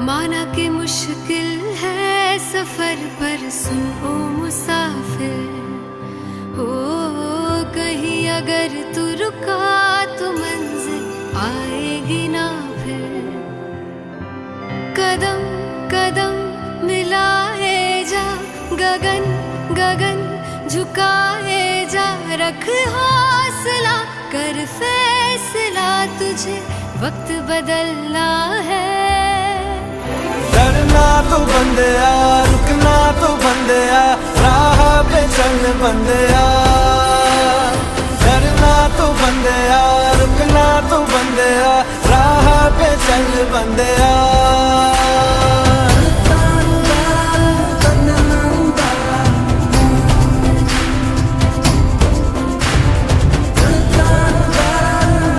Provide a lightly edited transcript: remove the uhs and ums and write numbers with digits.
माना कि मुश्किल है सफर पर सुन ओ मुसाफिर, हो कहीं अगर तू रुका तो मंजिल आएगी ना फिर। कदम कदम मिलाए जा, गगन गगन झुकाए जा, रख हौसला कर फैसला, तुझे वक्त बदलना है। डरना तो बंदिया, रुकना तो बंदिया, राह पे चल बंदिया। डरना तो बंदिया, रुकना तो बंदिया, राह पे चल बंदिया।